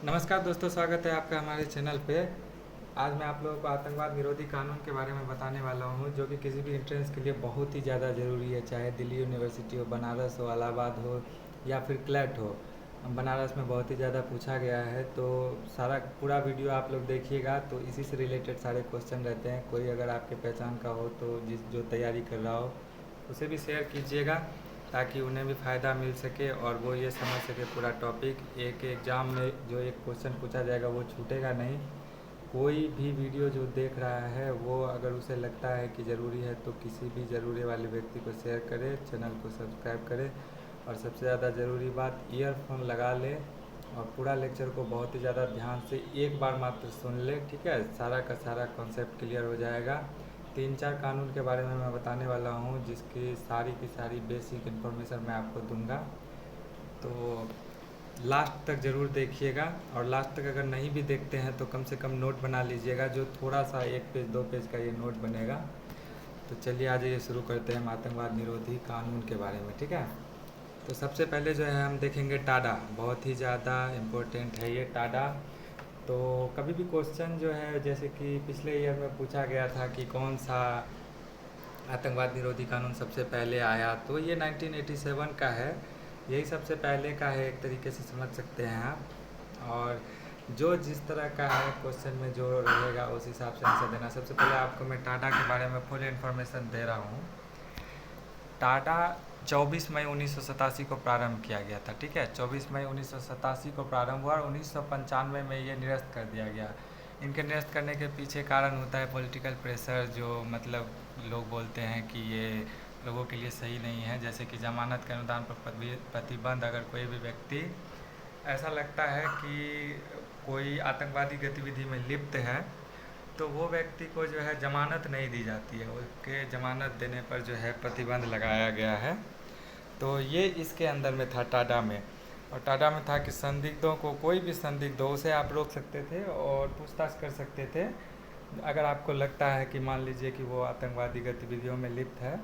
नमस्कार दोस्तों, स्वागत है आपका हमारे चैनल पे। आज मैं आप लोगों को आतंकवाद निरोधी कानून के बारे में बताने वाला हूँ, जो कि किसी भी एंट्रेंस के लिए बहुत ही ज़्यादा ज़रूरी है, चाहे दिल्ली यूनिवर्सिटी हो, बनारस हो, इलाहाबाद हो या फिर क्लैट हो। बनारस में बहुत ही ज़्यादा पूछा गया है, तो सारा पूरा वीडियो आप लोग देखिएगा। तो इसी से रिलेटेड सारे क्वेश्चन रहते हैं। कोई अगर आपके पहचान का हो तो जिस जो तैयारी कर रहा हो उसे भी शेयर कीजिएगा, ताकि उन्हें भी फ़ायदा मिल सके और वो ये समझ सके पूरा टॉपिक। एक एग्ज़ाम में जो एक क्वेश्चन पूछा जाएगा वो छूटेगा नहीं। कोई भी वीडियो जो देख रहा है वो अगर उसे लगता है कि ज़रूरी है तो किसी भी ज़रूरी वाले व्यक्ति को शेयर करे, चैनल को सब्सक्राइब करे। और सबसे ज़्यादा ज़रूरी बात, ईयरफोन लगा ले और पूरा लेक्चर को बहुत ही ज़्यादा ध्यान से एक बार मात्र सुन ले, ठीक है। सारा का सारा कॉन्सेप्ट क्लियर हो जाएगा। 3-4 कानून के बारे में मैं बताने वाला हूँ, जिसकी सारी की सारी बेसिक इन्फॉर्मेशन मैं आपको दूंगा। तो लास्ट तक ज़रूर देखिएगा, और लास्ट तक अगर नहीं भी देखते हैं तो कम से कम नोट बना लीजिएगा, जो थोड़ा सा 1 पेज 2 पेज का ये नोट बनेगा। तो चलिए आज ये शुरू करते हैं आतंकवाद निरोधी कानून के बारे में, ठीक है। तो सबसे पहले जो है हम देखेंगे टाडा। बहुत ही ज़्यादा इम्पोर्टेंट है ये टाडा। तो कभी भी क्वेश्चन जो है, जैसे कि पिछले ईयर में पूछा गया था कि कौन सा आतंकवाद निरोधी कानून सबसे पहले आया, तो ये 1987 का है। यही सबसे पहले का है, एक तरीके से समझ सकते हैं आप। और जो जिस तरह का है क्वेश्चन में जो रहेगा उस हिसाब से आंसर देना। सबसे पहले आपको मैं टाटा के बारे में फुल इन्फॉर्मेशन दे रहा हूँ। टाटा 24 मई 1987 को प्रारंभ किया गया था, ठीक है। 24 मई 1987 को प्रारंभ हुआ और 1995 में ये निरस्त कर दिया गया। इनके निरस्त करने के पीछे कारण होता है पॉलिटिकल प्रेशर, जो मतलब लोग बोलते हैं कि ये लोगों के लिए सही नहीं है। जैसे कि जमानत के अनुदान पर प्रतिबंध, अगर कोई भी व्यक्ति ऐसा लगता है कि कोई आतंकवादी गतिविधि में लिप्त है, तो वो व्यक्ति को जो है जमानत नहीं दी जाती है। उसके जमानत देने पर जो है प्रतिबंध लगाया गया है। तो ये इसके अंदर में था टाडा में। और टाडा में था कि संदिग्धों को, कोई भी संदिग्ध हो उसे आप रोक सकते थे और पूछताछ कर सकते थे। अगर आपको लगता है कि मान लीजिए कि वो आतंकवादी गतिविधियों में लिप्त है,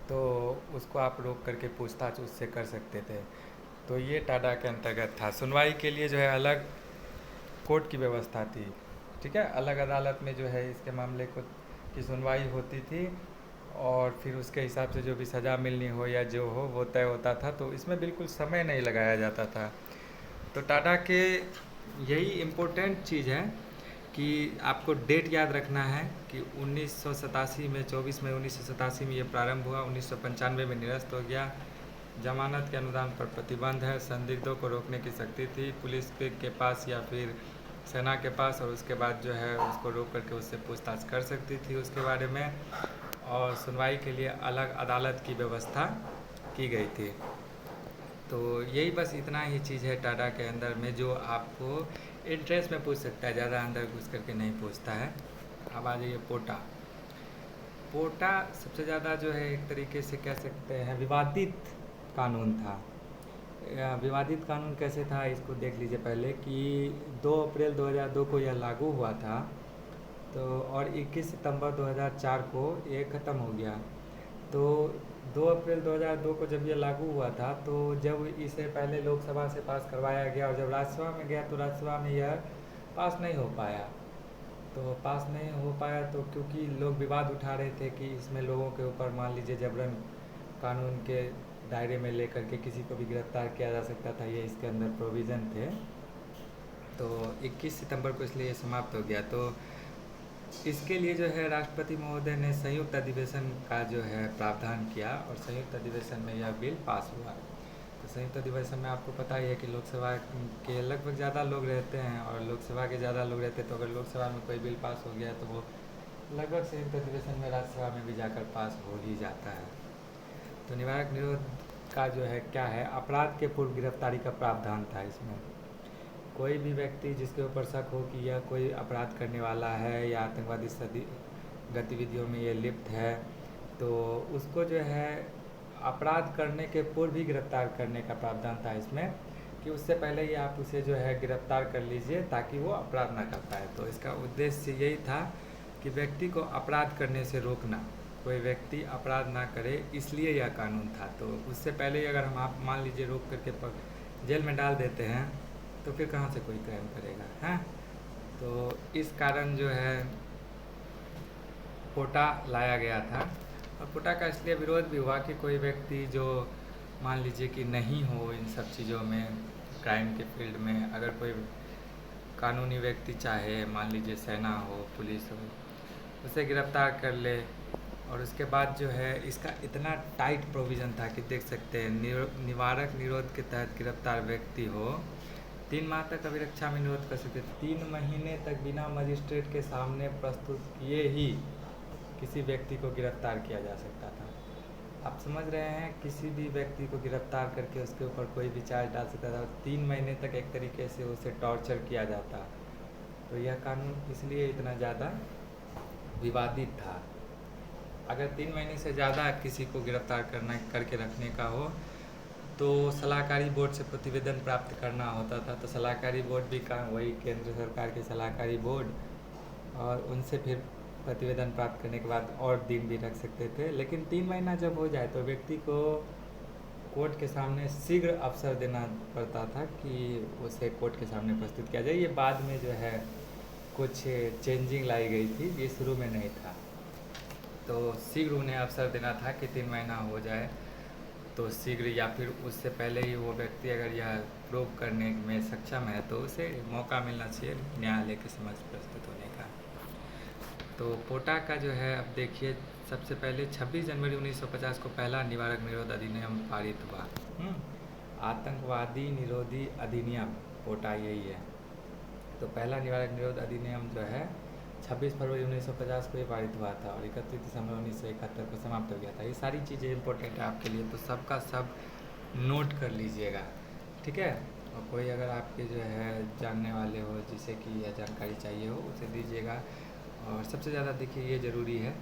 तो उसको आप रोक करके पूछताछ उससे कर सकते थे। तो ये टाडा के अंतर्गत था। सुनवाई के लिए जो है अलग कोर्ट की व्यवस्था थी, ठीक है। अलग अदालत में जो है इसके मामले को की सुनवाई होती थी, और फिर उसके हिसाब से जो भी सज़ा मिलनी हो या जो हो वो तय होता था। तो इसमें बिल्कुल समय नहीं लगाया जाता था। तो टाटा के यही इम्पोर्टेंट चीज़ है कि आपको डेट याद रखना है कि 1987 में, 24 मई 1987 में ये प्रारंभ हुआ, 1995 में निरस्त हो गया। जमानत के अनुदान पर प्रतिबंध है, संदिग्धों को रोकने की शक्ति थी पुलिस के पास या फिर सेना के पास, और उसके बाद जो है उसको रोक करके उससे पूछताछ कर सकती थी उसके बारे में। और सुनवाई के लिए अलग अदालत की व्यवस्था की गई थी। तो यही बस इतना ही चीज़ है टाटा के अंदर में, जो आपको इंटरेस्ट में पूछ सकता है, ज़्यादा अंदर घुस करके नहीं पूछता है। अब आ जाइए पोटा। पोटा सबसे ज़्यादा जो है एक तरीके से कह सकते हैं विवादित कानून था। विवादित कानून कैसे था इसको देख लीजिए पहले, कि 2 अप्रैल 2002 को यह लागू हुआ था। तो और 21 सितंबर 2004 को ये ख़त्म हो गया। तो 2 अप्रैल 2002 को जब ये लागू हुआ था, तो जब इसे पहले लोकसभा से पास करवाया गया और जब राज्यसभा में गया तो राज्यसभा में यह पास नहीं हो पाया। तो पास नहीं हो पाया तो क्योंकि लोग विवाद उठा रहे थे कि इसमें लोगों के ऊपर मान लीजिए जबरन कानून के दायरे में लेकर के किसी को भी गिरफ्तार किया जा सकता था, ये इसके अंदर प्रोविज़न थे। तो 21 सितंबर को इसलिए ये समाप्त हो गया। तो इसके लिए जो है राष्ट्रपति महोदय ने संयुक्त अधिवेशन का जो है प्रावधान किया, और संयुक्त अधिवेशन में यह बिल पास हुआ। तो संयुक्त अधिवेशन में आपको पता ही है कि लोकसभा के लगभग ज़्यादा लोग रहते हैं, और लोकसभा के ज़्यादा लोग रहते हैं, तो अगर लोकसभा में कोई बिल पास हो गया तो वो लगभग संयुक्त अधिवेशन में राज्यसभा में भी जाकर पास हो ही जाता है। तो निवारक निरोध का जो है क्या है, अपराध के पूर्व गिरफ्तारी का प्रावधान था इसमें। कोई भी व्यक्ति जिसके ऊपर शक हो कि यह कोई अपराध करने वाला है या आतंकवादी गतिविधियों में ये लिप्त है, तो उसको जो है अपराध करने के पूर्व भी गिरफ्तार करने का प्रावधान था इसमें, कि उससे पहले ही आप उसे जो है गिरफ्तार कर लीजिए ताकि वो अपराध ना कर पाए। तो इसका उद्देश्य यही था कि व्यक्ति को अपराध करने से रोकना, कोई व्यक्ति अपराध ना करे, इसलिए यह कानून था। तो उससे पहले ही अगर हम आप मान लीजिए रोक करके जेल में डाल देते हैं, तो फिर कहाँ से कोई क्राइम करेगा, हैं? तो इस कारण जो है कोटा लाया गया था। और कोटा का इसलिए विरोध भी हुआ कि कोई व्यक्ति जो मान लीजिए कि नहीं हो इन सब चीज़ों में, क्राइम के फील्ड में, अगर कोई कानूनी व्यक्ति चाहे, मान लीजिए सेना हो, पुलिस हो, उसे गिरफ्तार कर ले। और उसके बाद जो है इसका इतना टाइट प्रोविज़न था कि देख सकते हैं, निवारक निरोध के तहत गिरफ्तार व्यक्ति हो 3 माह तक अभिरक्षा में निरोध कर सकते, 3 महीने तक बिना मजिस्ट्रेट के सामने प्रस्तुत किए ही किसी व्यक्ति को गिरफ्तार किया जा सकता था। आप समझ रहे हैं, किसी भी व्यक्ति को गिरफ्तार करके उसके ऊपर कोई भी चार्ज डाल सकता था। 3 महीने तक एक तरीके से उसे टॉर्चर किया जाता। तो यह कानून इसलिए इतना ज़्यादा विवादित था। अगर 3 महीने से ज़्यादा किसी को गिरफ्तार करके रखने का हो तो सलाहकारी बोर्ड से प्रतिवेदन प्राप्त करना होता था। तो सलाहकारी बोर्ड भी वही केंद्र सरकार के सलाहकारी बोर्ड, और उनसे फिर प्रतिवेदन प्राप्त करने के बाद और दिन भी रख सकते थे। लेकिन 3 महीना जब हो जाए तो व्यक्ति को कोर्ट के सामने शीघ्र अवसर देना पड़ता था कि उसे कोर्ट के सामने प्रस्तुत किया जाए। ये बाद में जो है कुछ चेंजिंग लाई गई थी, ये शुरू में नहीं था। तो शीघ्र उन्हें अवसर देना था कि 3 महीना हो जाए तो शीघ्र, या फिर उससे पहले ही वो व्यक्ति अगर यह प्रूव करने में सक्षम है तो उसे मौका मिलना चाहिए न्यायालय के समक्ष प्रस्तुत होने का। तो पोटा का जो है, अब देखिए, सबसे पहले 26 जनवरी 1950 को पहला निवारक निरोध अधिनियम पारित हुआ। आतंकवादी निरोधी अधिनियम, पोटा यही है। तो पहला निवारक निरोध अधिनियम जो है 26 फरवरी 1950 को ये पारित हुआ था और 31 दिसंबर 1971 को समाप्त हो गया था। ये सारी चीज़ें इंपॉर्टेंट है आपके लिए, तो सबका सब नोट कर लीजिएगा, ठीक है? और कोई अगर आपके जो है जानने वाले हो जिसे कि यह जानकारी चाहिए हो, उसे दीजिएगा। और सबसे ज़्यादा देखिए ये ज़रूरी है,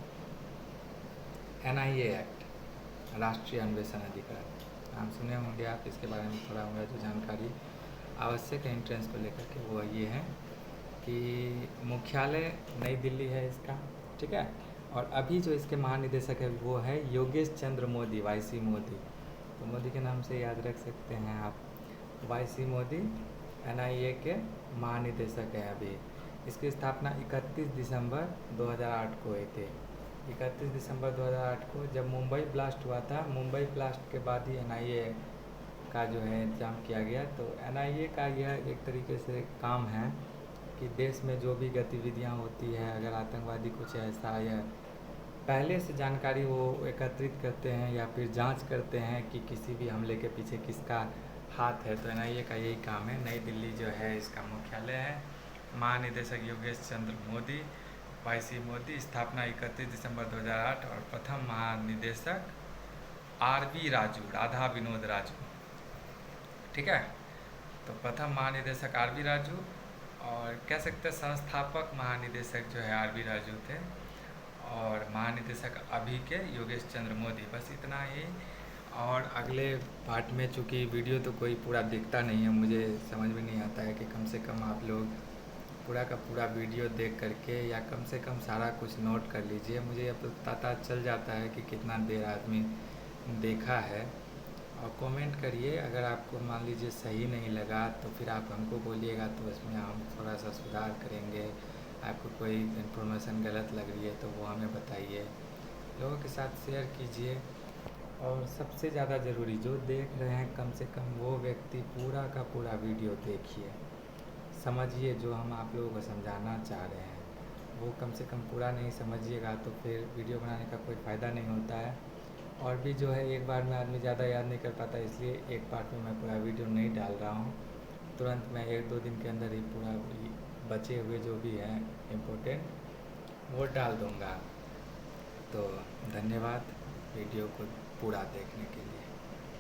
NIA एक्ट, राष्ट्रीय अन्वेषण अधिकार, नाम सुने होंगे आप। इसके बारे में थोड़ा होगा जो जानकारी आवश्यक है एंट्रेंस को लेकर के, वो ये है कि मुख्यालय नई दिल्ली है इसका, ठीक है? और अभी जो इसके महानिदेशक है वो है योगेश चंद्र मोदी, YC मोदी। तो मोदी के नाम से याद रख सकते हैं आप, YC मोदी NIA के महानिदेशक हैं अभी। इसकी स्थापना 31 दिसंबर 2008 को हुई थी। 31 दिसंबर 2008 को जब मुंबई ब्लास्ट हुआ था, मुंबई ब्लास्ट के बाद ही NIA का जो है इंतजाम किया गया। तो NIA का यह एक तरीके से काम है कि देश में जो भी गतिविधियां होती है, अगर आतंकवादी कुछ ऐसा या पहले से जानकारी वो एकत्रित करते हैं या फिर जांच करते हैं कि किसी भी हमले के पीछे किसका हाथ है, तो NIA का यही काम है। नई दिल्ली जो है इसका मुख्यालय है। महानिदेशक योगेश चंद्र मोदी, YC मोदी। स्थापना 31 दिसंबर 2008 और प्रथम महानिदेशक RV राजू, राधा विनोद राजू, ठीक है? तो प्रथम महानिदेशक RV राजू, और कह सकते हैं संस्थापक महानिदेशक जो है RV राजू थे, और महानिदेशक अभी के योगेश चंद्र मोदी। बस इतना ही। और अगले पार्ट में, चूँकि वीडियो तो कोई पूरा दिखता नहीं है, मुझे समझ में नहीं आता है कि कम से कम आप लोग पूरा का पूरा वीडियो देख करके या कम से कम सारा कुछ नोट कर लीजिए। मुझे अब पता चल जाता है कि कितना देर आदमी देखा है। और कमेंट करिए, अगर आपको मान लीजिए सही नहीं लगा तो फिर आप हमको बोलिएगा, तो उसमें हम थोड़ा सा सुधार करेंगे। आपको कोई इन्फॉर्मेशन गलत लग रही है तो वो हमें बताइए, लोगों के साथ शेयर कीजिए। और सबसे ज़्यादा ज़रूरी, जो देख रहे हैं कम से कम वो व्यक्ति पूरा का पूरा वीडियो देखिए, समझिए जो हम आप लोगों को समझाना चाह रहे हैं। वो कम से कम पूरा नहीं समझिएगा तो फिर वीडियो बनाने का कोई फ़ायदा नहीं होता है। और भी जो है एक बार में आदमी ज़्यादा याद नहीं कर पाता, इसलिए एक पार्ट में मैं पूरा वीडियो नहीं डाल रहा हूँ। तुरंत मैं 1-2 दिन के अंदर ही पूरा बचे हुए जो भी हैं इम्पोर्टेंट वो डाल दूँगा। तो धन्यवाद वीडियो को पूरा देखने के लिए।